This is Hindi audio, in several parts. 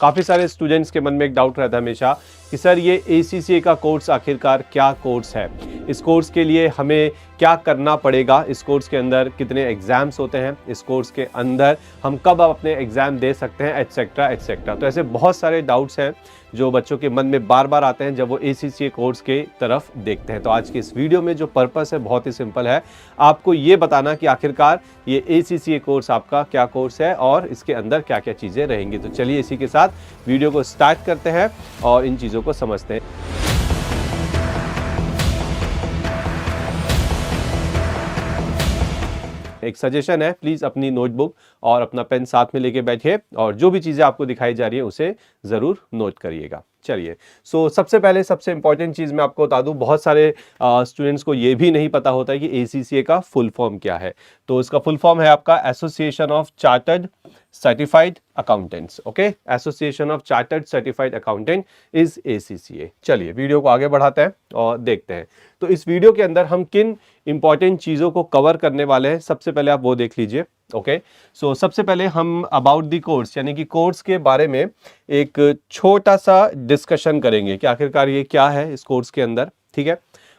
काफ़ी सारे स्टूडेंट्स के मन में एक डाउट रहता है हमेशा कि सर ये ACCA का कोर्स आखिरकार क्या कोर्स है, इस कोर्स के लिए हमें क्या करना पड़ेगा, इस कोर्स के अंदर कितने एग्ज़ाम्स होते हैं, इस कोर्स के अंदर हम कब अपने एग्ज़ाम दे सकते हैं, एटसेट्रा एटसेट्रा। तो ऐसे बहुत सारे डाउट्स हैं जो बच्चों के मन में बार बार आते हैं जब वो ACCA कोर्स के तरफ देखते हैं। तो आज के इस वीडियो में जो पर्पस है बहुत ही सिंपल है, आपको ये बताना कि आखिरकार ये ACCA कोर्स आपका क्या कोर्स है और इसके अंदर क्या क्या चीज़ें रहेंगी। तो चलिए इसी के साथ वीडियो को स्टार्ट करते हैं और इन चीज़ों को समझते हैं। एक सजेशन है, प्लीज़ अपनी नोटबुक और अपना पेन साथ में लेके बैठिए और जो भी चीज़ें आपको दिखाई जा रही है उसे ज़रूर नोट करिएगा। चलिए, सबसे पहले सबसे इंपॉर्टेंट चीज़ मैं आपको बता दूं, बहुत सारे स्टूडेंट्स को ये भी नहीं पता होता है कि ACCA का फुल फॉर्म क्या है। तो इसका फुल फॉर्म है आपका association of chartered certified accountants. Okay, association of chartered certified accountant is ACCA। चलिए वीडियो को आगे बढ़ाते हैं और देखते हैं। तो इस वीडियो के अंदर हम किन इंपॉर्टेंट चीज़ों को कवर करने वाले हैं, सबसे पहले आप वो देख लीजिए। ओके, सबसे पहले हम अबाउट द कोर्स यानी कि कोर्स के बारे में एक छोटा सा डिस्कशन करेंगे कि आखिरकार ये क्या है इस कोर्स के अंदर। ठीक है,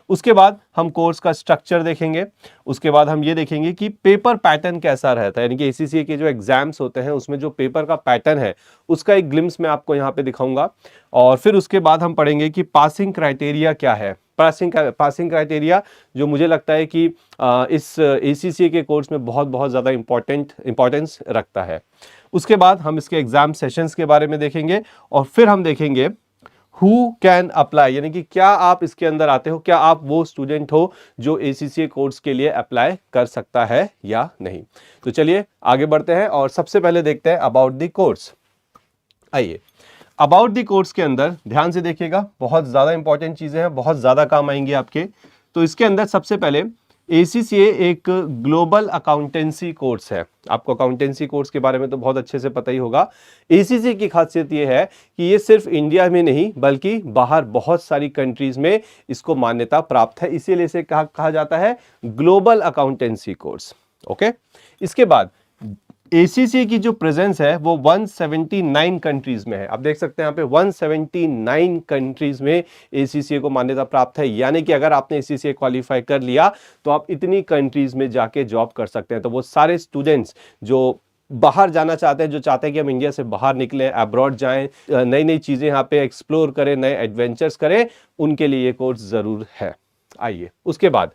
उसके बाद हम कोर्स का स्ट्रक्चर देखेंगे, उसके बाद हम ये देखेंगे कि पेपर पैटर्न कैसा रहता है, यानी कि ACCA के जो एग्जाम्स होते हैं उसमें जो पेपर का पैटर्न है उसका एक ग्लिम्स मैं आपको यहाँ पे दिखाऊंगा। और फिर उसके बाद हम पढ़ेंगे कि पासिंग क्राइटेरिया क्या है। पासिंग क्राइटेरिया जो मुझे लगता है कि इस ACCA के कोर्स में बहुत ज़्यादा इंपॉर्टेंस रखता है। उसके बाद हम इसके एग्जाम सेशंस के बारे में देखेंगे और फिर हम देखेंगे हु कैन अप्लाई, यानी कि क्या आप इसके अंदर आते हो, क्या आप वो स्टूडेंट हो जो ACCA कोर्स के लिए अप्लाई कर सकता है या नहीं। तो चलिए आगे बढ़ते हैं और सबसे पहले देखते हैं अबाउट द कोर्स। आइए, अबाउट द कोर्स के अंदर ध्यान से देखिएगा, बहुत ज़्यादा इंपॉर्टेंट चीज़ें हैं, बहुत ज़्यादा काम आएंगी आपके। तो इसके अंदर सबसे पहले ACCA एक ग्लोबल अकाउंटेंसी कोर्स है। आपको अकाउंटेंसी कोर्स के बारे में तो बहुत अच्छे से पता ही होगा। ACCA की खासियत ये है कि ये सिर्फ इंडिया में नहीं बल्कि बाहर बहुत सारी कंट्रीज में इसको मान्यता प्राप्त है, इसीलिए इसे कहा जाता है ग्लोबल अकाउंटेंसी कोर्स। ओके, इसके बाद ACCA की जो प्रेजेंस है वो 179 कंट्रीज में है। आप देख सकते हैं यहाँ पे 179 कंट्रीज में ACCA को मान्यता प्राप्त है, यानी कि अगर आपने ACCA क्वालिफाई कर लिया तो आप इतनी कंट्रीज में जाके जॉब कर सकते हैं। तो वो सारे स्टूडेंट्स जो बाहर जाना चाहते हैं, जो चाहते हैं कि हम इंडिया से बाहर निकलें, अब्रॉड जाएं, नई नई चीज़ें यहाँ पे एक्सप्लोर करें, नए एडवेंचर्स करें, उनके लिए ये कोर्स ज़रूर है। आइए, उसके बाद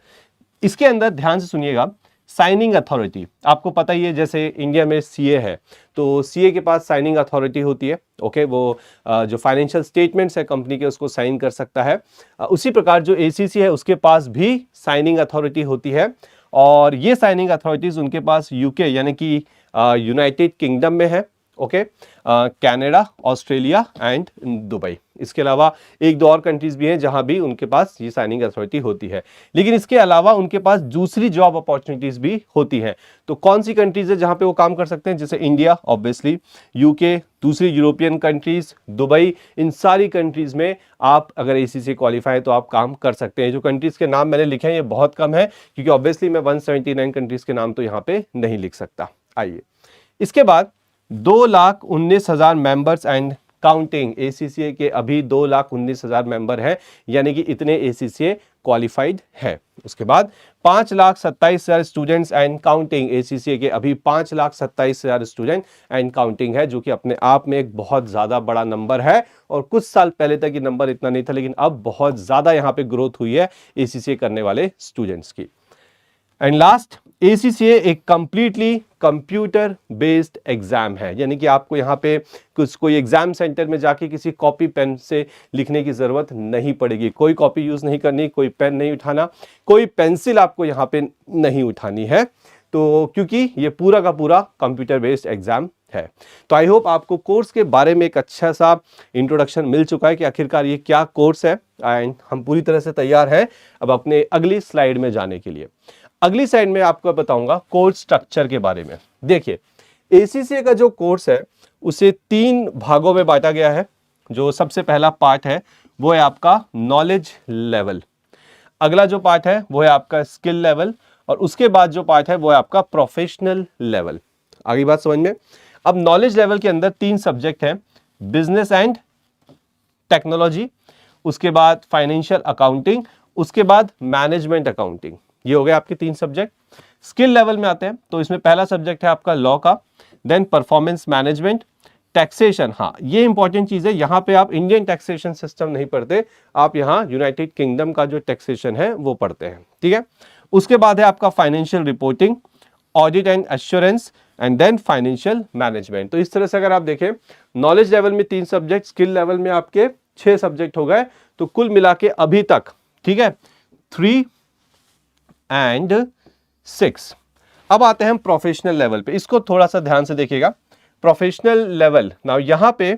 इसके अंदर ध्यान से सुनिएगा, साइनिंग अथॉरिटी आपको पता ही है, जैसे इंडिया में CA है तो CA के पास साइनिंग अथॉरिटी होती है। ओके, वो जो फाइनेंशियल स्टेटमेंट्स है कंपनी के उसको साइन कर सकता है। उसी प्रकार जो ACCA है उसके पास भी साइनिंग अथॉरिटी होती है और ये साइनिंग अथॉरिटीज उनके पास UK यानी कि यूनाइटेड किंगडम में है। Okay, Canada, Australia and Dubai. इसके अलावा एक दो और कंट्रीज भी हैं जहां भी उनके पास ये साइनिंग अथॉरिटी होती है, लेकिन इसके अलावा उनके पास दूसरी जॉब अपॉर्चुनिटीज भी होती हैं। तो कौन सी कंट्रीज है जहां पे वो काम कर सकते हैं, जैसे इंडिया ऑब्वियसली, UK, दूसरी यूरोपियन कंट्रीज, दुबई, इन सारी कंट्रीज में आप अगर ACCA क्वालिफाई है तो आप काम कर सकते हैं। जो कंट्रीज के नाम मैंने लिखे हैं ये बहुत कम है क्योंकि ऑब्वियसली मैं 179 कंट्रीज के नाम तो यहाँ पे नहीं लिख सकता। आइए, इसके बाद 2,19,000 मेंबर्स एंड काउंटिंग। ACCA के अभी 2,19,000 मेंबर हैं, यानी कि इतने ACCA क्वालिफाइड है। उसके बाद 5,27,000 स्टूडेंट्स एंड काउंटिंग। ACCA के अभी 5,27,000 स्टूडेंट एंड काउंटिंग है, जो कि अपने आप में एक बहुत ज़्यादा बड़ा नंबर है और कुछ साल पहले तक ये नंबर इतना नहीं था, लेकिन अब बहुत ज़्यादा यहाँ पे ग्रोथ हुई है ACCA करने वाले स्टूडेंट्स की। एंड लास्ट, ACCA एक कंप्लीटली कंप्यूटर बेस्ड एग्जाम है, यानी कि आपको यहाँ पे कोई एग्जाम सेंटर में जाके किसी कॉपी पेन से लिखने की जरूरत नहीं पड़ेगी। कोई कॉपी यूज नहीं करनी, कोई पेन नहीं उठाना, कोई पेंसिल आपको यहाँ पे नहीं उठानी है, तो क्योंकि ये पूरा का पूरा कंप्यूटर बेस्ड एग्जाम है। तो आई होप आपको कोर्स के बारे में एक अच्छा सा इंट्रोडक्शन मिल चुका है कि आखिरकार ये क्या कोर्स है एंड हम पूरी तरह से तैयार हैं अब अपने अगली स्लाइड में जाने के लिए। अगली साइड में आपको बताऊंगा कोर्स स्ट्रक्चर के बारे में। देखिए, ACCA का जो कोर्स है उसे 3 भागों में बांटा गया है। जो सबसे पहला पार्ट है वो है आपका नॉलेज लेवल, अगला जो पार्ट है वो है आपका स्किल लेवल और उसके बाद जो पार्ट है वो है आपका प्रोफेशनल लेवल। आगे बात समझ में। अब नॉलेज लेवल के अंदर 3 सब्जेक्ट हैं, बिजनेस एंड टेक्नोलॉजी, उसके बाद फाइनेंशियल अकाउंटिंग, उसके बाद मैनेजमेंट अकाउंटिंग। ये हो गए आपके 3 सब्जेक्ट। स्किल लेवल में आते हैं तो इसमें पहला सब्जेक्ट है आपका लॉ का, देन परफॉर्मेंस मैनेजमेंट, टैक्सेशन। हाँ, ये इंपॉर्टेंट चीज है, यहां पे आप इंडियन टैक्सेशन सिस्टम नहीं पढ़ते, आप यहां यूनाइटेड किंगडम का जो टैक्सेशन है वो पढ़ते हैं, ठीक है। उसके बाद है आपका financial reporting, audit and assurance, and then financial management. तो इस तरह से अगर आप देखें, नॉलेज लेवल में 3 सब्जेक्ट, स्किल लेवल में आपके 6 सब्जेक्ट हो गए। तो कुल मिला के अभी तक, ठीक है, 3 एंड 6। अब आते हैं हम प्रोफेशनल लेवल पे, इसको थोड़ा सा ध्यान से देखिएगा। प्रोफेशनल लेवल, नाउ यहां पे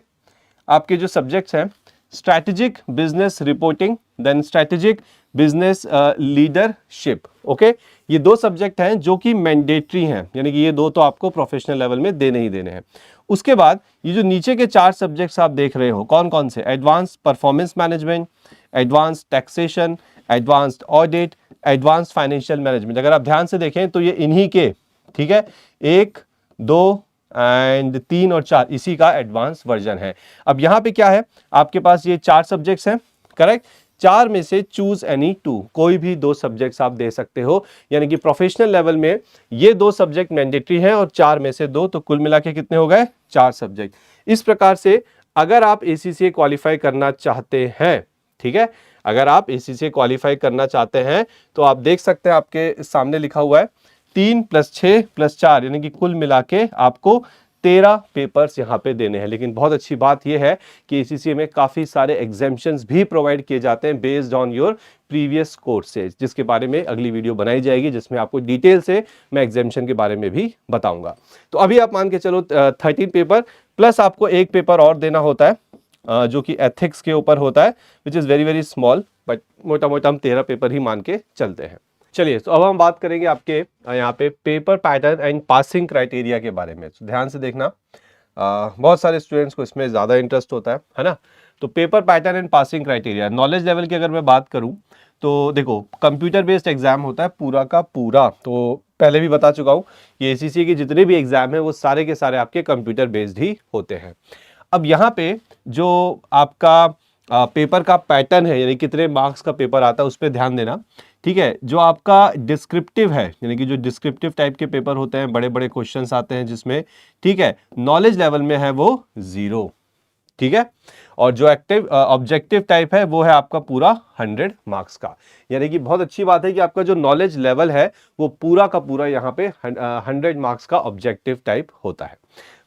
आपके जो सब्जेक्ट्स हैं, strategic business reporting, then strategic business leadership, okay. ये 2 सब्जेक्ट हैं जो कि मैंडेटरी हैं, यानी कि ये 2 तो आपको प्रोफेशनल लेवल में देने ही देने हैं। उसके बाद ये जो नीचे के 4 सब्जेक्ट्स आप देख रहे हो, कौन कौन से? Advance performance management, advance taxation, advanced audit, advance financial management. अगर आप ध्यान से देखें तो ये इन्हीं के, ठीक है, 1, 2 एंड 3 और 4 इसी का एडवांस वर्जन है। अब यहां पे क्या है, आपके पास ये 4 सब्जेक्ट्स हैं, करेक्ट। 4 में से चूज एनी 2, कोई भी 2 सब्जेक्ट्स आप दे सकते हो, यानी कि प्रोफेशनल लेवल में ये 2 सब्जेक्ट मैंडेटरी हैं और 4 में से 2, तो कुल मिला के कितने हो गए? 4 सब्जेक्ट। इस प्रकार से अगर आप ACCA क्वालिफाई करना चाहते हैं, ठीक है, अगर आप ACCA क्वालिफाई करना चाहते हैं तो आप देख सकते हैं, आपके सामने लिखा हुआ है 3 + 6 + 4, यानी कि कुल मिला के आपको 13 पेपर्स यहाँ पे देने हैं। लेकिन बहुत अच्छी बात यह है कि ACCA में काफ़ी सारे एग्जेम्पशंस भी प्रोवाइड किए जाते हैं based on your previous courses, जिसके बारे में अगली वीडियो बनाई जाएगी, जिसमें आपको डिटेल से मैं एग्जेम्पशन के बारे में भी बताऊंगा। तो अभी आप मान के चलो 13 पेपर प्लस आपको एक पेपर और देना होता है, जो कि एथिक्स के ऊपर होता है, which is very very small, but मोटा मोटा हम 13 पेपर ही मान के चलते हैं। चलिए, तो अब हम बात करेंगे आपके यहाँ पे paper pattern and passing criteria के बारे में। तो ध्यान से देखना, बहुत सारे स्टूडेंट्स को इसमें ज़्यादा इंटरेस्ट होता है ना। तो paper pattern and passing criteria, knowledge level की अगर मैं बात करूँ तो देखो, कंप्यूटर बेस्ड एग्जाम होता है पूरा का पूरा। तो पहले भी बता चुका हूँ, ये ACCA के जितने भी एग्जाम है वो सारे के सारे आपके कंप्यूटर बेस्ड ही होते हैं। अब यहाँ पे जो आपका पेपर का पैटर्न है, यानी कितने मार्क्स का पेपर आता है, उस पर ध्यान देना, ठीक है। जो आपका डिस्क्रिप्टिव है, यानी कि जो डिस्क्रिप्टिव टाइप के पेपर होते हैं, बड़े बड़े क्वेश्चंस आते हैं जिसमें, ठीक है, नॉलेज लेवल में है वो 0, ठीक है। और जो एक्टिव ऑब्जेक्टिव टाइप है वो है आपका पूरा 100 मार्क्स का। यानी कि बहुत अच्छी बात है कि आपका जो नॉलेज लेवल है वो पूरा का पूरा यहाँ पे 100 मार्क्स का ऑब्जेक्टिव टाइप होता है।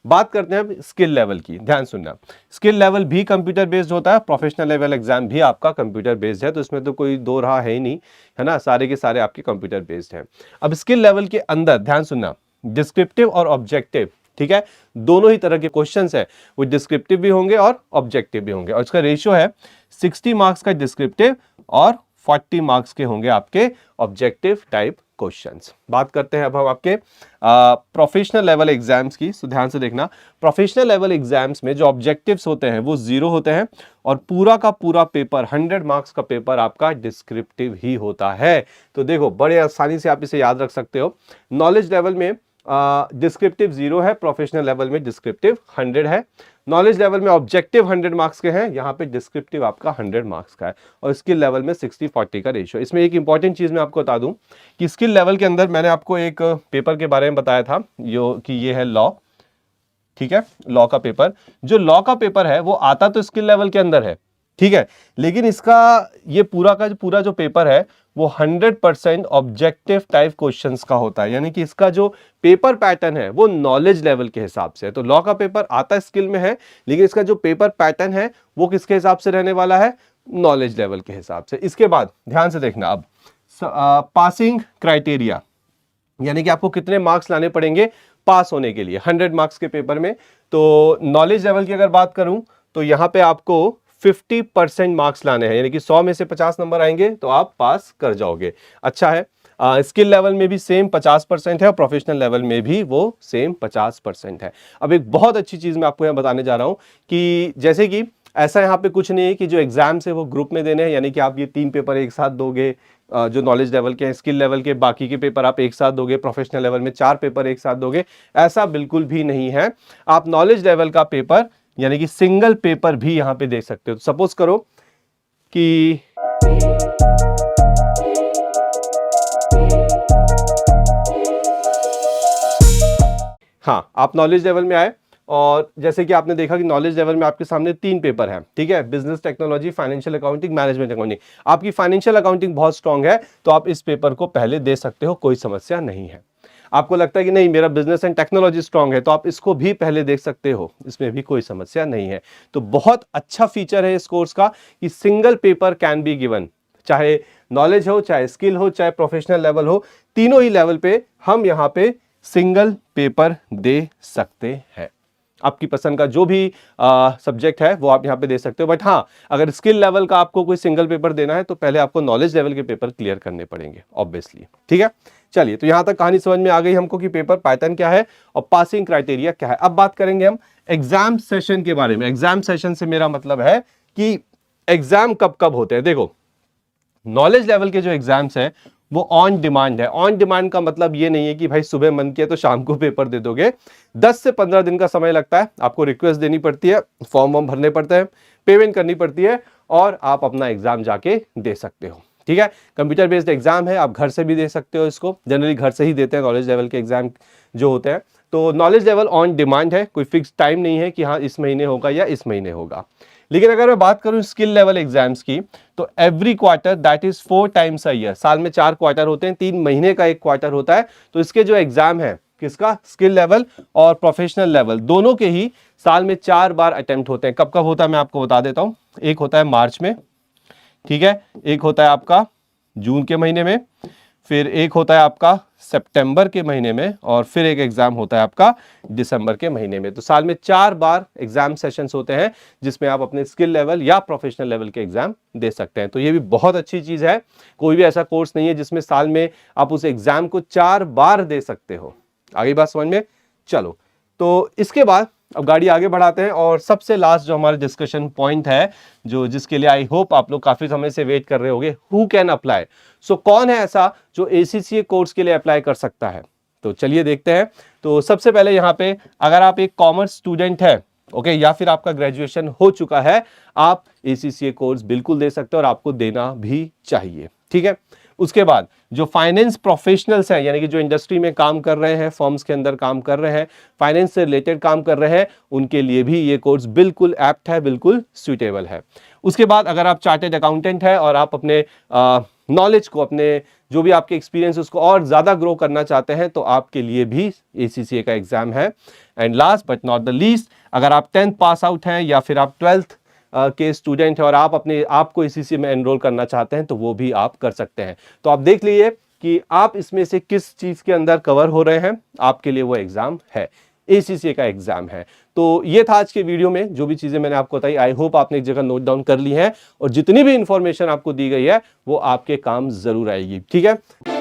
बात करते हैं स्किल लेवल की, ध्यान सुनना। स्किल लेवल भी कंप्यूटर बेस्ड होता है, प्रोफेशनल लेवल एग्जाम भी आपका कंप्यूटर बेस्ड है, तो इसमें तो कोई दो राह है ही नहीं, है ना, सारे के सारे आपके कंप्यूटर बेस्ड हैं। अब स्किल लेवल के अंदर ध्यान सुनना, डिस्क्रिप्टिव और ऑब्जेक्टिव, ठीक है, दोनों ही तरह के क्वेश्चंस है, वो डिस्क्रिप्टिव भी होंगे और ऑब्जेक्टिव भी होंगे, और इसका रेशियो है 60 मार्क्स का डिस्क्रिप्टिव और 40 मार्क्स के होंगे आपके ऑब्जेक्टिव टाइप क्वेश्चंस। बात करते हैं अब हम आपके प्रोफेशनल लेवल एग्जाम्स की। तो ध्यान से देखना, प्रोफेशनल लेवल एग्जाम्स में जो ऑब्जेक्टिव्स होते हैं वो 0 होते हैं, और पूरा का पूरा पेपर 100 मार्क्स का पेपर आपका डिस्क्रिप्टिव ही होता है। तो देखो, बड़े आसानी से आप इसे याद रख सकते हो। नॉलेज लेवल में डिस्क्रिप्टिव 0 है, प्रोफेशनल लेवल में डिस्क्रिप्टिव 100 है। नॉलेज लेवल में ऑब्जेक्टिव 100 मार्क्स के हैं, यहाँ पे डिस्क्रिप्टिव आपका 100 मार्क्स का है, और स्किल लेवल में 60-40 का रेशियो। इसमें एक इंपॉर्टेंट चीज मैं आपको बता दूं कि स्किल लेवल के अंदर मैंने आपको एक पेपर के बारे में बताया था, कि ये है लॉ, ठीक है, लॉ का पेपर। जो लॉ का पेपर है वो आता तो स्किल लेवल के अंदर है, ठीक है, लेकिन इसका ये पूरा का पूरा जो पेपर है वो 100% ऑब्जेक्टिव टाइप क्वेश्चंस का होता है, यानी कि इसका जो पेपर पैटर्न है वो नॉलेज लेवल के हिसाब से है। तो लॉ का पेपर आता स्किल में है, लेकिन इसका जो पेपर पैटर्न है वो किसके हिसाब से रहने वाला है? नॉलेज लेवल के हिसाब से। इसके बाद ध्यान से देखना, अब पासिंग क्राइटेरिया, यानी कि आपको कितने मार्क्स लाने पड़ेंगे पास होने के लिए 100 मार्क्स के पेपर में। तो नॉलेज लेवल की अगर बात करूं तो यहां पे आपको 50% मार्क्स लाने हैं, यानी कि 100 में से 50 नंबर आएंगे तो आप पास कर जाओगे। अच्छा है, स्किल लेवल में भी सेम 50% है, और प्रोफेशनल लेवल में भी वो सेम 50% है। अब एक बहुत अच्छी चीज मैं आपको यहाँ बताने जा रहा हूँ कि जैसे कि ऐसा यहाँ पे कुछ नहीं है कि जो एग्जाम्स है वो ग्रुप में देने हैं, यानी कि आप ये 3 पेपर एक साथ दोगे, जो नॉलेज लेवल के हैं, स्किल लेवल के बाकी के पेपर आप एक साथ दोगे, प्रोफेशनल लेवल में 4 पेपर एक साथ दोगे, ऐसा बिल्कुल भी नहीं है। आप नॉलेज लेवल का पेपर यानी कि सिंगल पेपर भी यहां पे देख सकते हो। तो सपोज करो कि हाँ, आप नॉलेज लेवल में आए और जैसे कि आपने देखा कि नॉलेज लेवल में आपके सामने 3 पेपर हैं, ठीक है, business technology, financial accounting, management accounting. आपकी फाइनेंशियल अकाउंटिंग बहुत स्ट्रांग है तो आप इस पेपर को पहले दे सकते हो, कोई समस्या नहीं है। आपको लगता है कि नहीं मेरा बिजनेस एंड टेक्नोलॉजी स्ट्रांग है तो आप इसको भी पहले देख सकते हो, इसमें भी कोई समस्या नहीं है। तो बहुत अच्छा फीचर है इस कोर्स का कि single paper can be given, चाहे नॉलेज हो, चाहे स्किल हो, चाहे प्रोफेशनल लेवल हो, तीनों ही लेवल पे हम यहाँ पे सिंगल पेपर दे सकते हैं। आपकी पसंद का जो भी सब्जेक्ट है वो आप यहाँ पे दे सकते हो। बट हाँ, अगर स्किल लेवल का आपको कोई सिंगल पेपर देना है तो पहले आपको नॉलेज लेवल के पेपर क्लियर करने पड़ेंगे ऑब्वियसली, ठीक है। चलिए, तो यहां तक कहानी समझ में आ गई हमको कि पेपर पैटर्न क्या है और पासिंग क्राइटेरिया क्या है। अब बात करेंगे हम एग्जाम सेशन के बारे में। एग्जाम सेशन से मेरा मतलब है कि एग्जाम कब कब होते हैं। देखो, नॉलेज लेवल के जो एग्जाम्स हैं वो ऑन डिमांड है। ऑन डिमांड का मतलब ये नहीं है कि भाई सुबह मन किया तो शाम को पेपर दे दोगे। 10 से 15 दिन का समय लगता है, आपको रिक्वेस्ट देनी पड़ती है, फॉर्म वॉर्म भरने पड़ते हैं, पेमेंट करनी पड़ती है और आप अपना एग्जाम जाके दे सकते हो, ठीक है। कंप्यूटर बेस्ड एग्जाम है, आप घर से भी दे सकते हो इसको, जनरली घर से ही देते हैं नॉलेज लेवल के एग्जाम जो होते हैं। तो नॉलेज लेवल ऑन डिमांड है, कोई फिक्स टाइम नहीं है कि हाँ इस महीने होगा या इस महीने होगा। लेकिन अगर मैं बात करूं स्किल लेवल एग्जाम्स की तो every quarter, that is 4 times a year, साल में 4 क्वार्टर होते हैं, 3 महीने का एक क्वार्टर होता है। तो इसके जो एग्जाम है किसका, स्किल लेवल और प्रोफेशनल लेवल, दोनों के ही साल में 4 बार अटेम्प्ट होते हैं। कब कब होता है मैं आपको बता देता हूं। एक होता है मार्च में, ठीक है, एक होता है आपका जून के महीने में, फिर एक होता है आपका सितंबर के महीने में और फिर एक एग्जाम होता है आपका दिसंबर के महीने में। तो साल में 4 बार एग्जाम सेशंस होते हैं जिसमें आप अपने स्किल लेवल या प्रोफेशनल लेवल के एग्जाम दे सकते हैं। तो ये भी बहुत अच्छी चीज है। कोई भी ऐसा कोर्स नहीं है जिसमें साल में आप उस एग्जाम को 4 बार दे सकते हो। आगे बात समझ में। चलो, तो इसके बाद अब गाड़ी आगे बढ़ाते हैं और सबसे लास्ट जो हमारा डिस्कशन पॉइंट है, जो जिसके लिए आई होप आप लोग काफी समय से वेट कर रहे होंगे, हु कैन अप्लाई। सो कौन है ऐसा जो ACCA कोर्स के लिए अप्लाई कर सकता है, तो चलिए देखते हैं। तो सबसे पहले यहाँ पे अगर आप एक कॉमर्स स्टूडेंट है, ओके, या फिर आपका ग्रेजुएशन हो चुका है, आप ACCA कोर्स बिल्कुल दे सकते हो और आपको देना भी चाहिए, ठीक है। उसके बाद जो फाइनेंस प्रोफेशनल्स हैं, यानी कि जो इंडस्ट्री में काम कर रहे हैं, फर्म्स के अंदर काम कर रहे हैं, फाइनेंस से रिलेटेड काम कर रहे हैं, उनके लिए भी ये कोर्स बिल्कुल एप्ट है, बिल्कुल सुइटेबल है। उसके बाद अगर आप चार्टेड अकाउंटेंट है और आप अपने नॉलेज को, अपने जो भी आपके एक्सपीरियंस उसको और ज़्यादा ग्रो करना चाहते हैं तो आपके लिए भी ACCA का एग्जाम है। And last but not the least, अगर आप 10th पास आउट हैं या फिर आप 12th के स्टूडेंट हैं और आप अपने आप को ACCA में एनरोल करना चाहते हैं तो वो भी आप कर सकते हैं। तो आप देख लीजिए कि आप इसमें से किस चीज़ के अंदर कवर हो रहे हैं, आपके लिए वो एग्जाम है, ACCA का एग्जाम है। तो ये था आज के वीडियो में जो भी चीज़ें मैंने आपको बताई, आई होप आपने एक जगह नोट डाउन कर ली है और जितनी भी इंफॉर्मेशन आपको दी गई है वो आपके काम जरूर आएगी, ठीक है।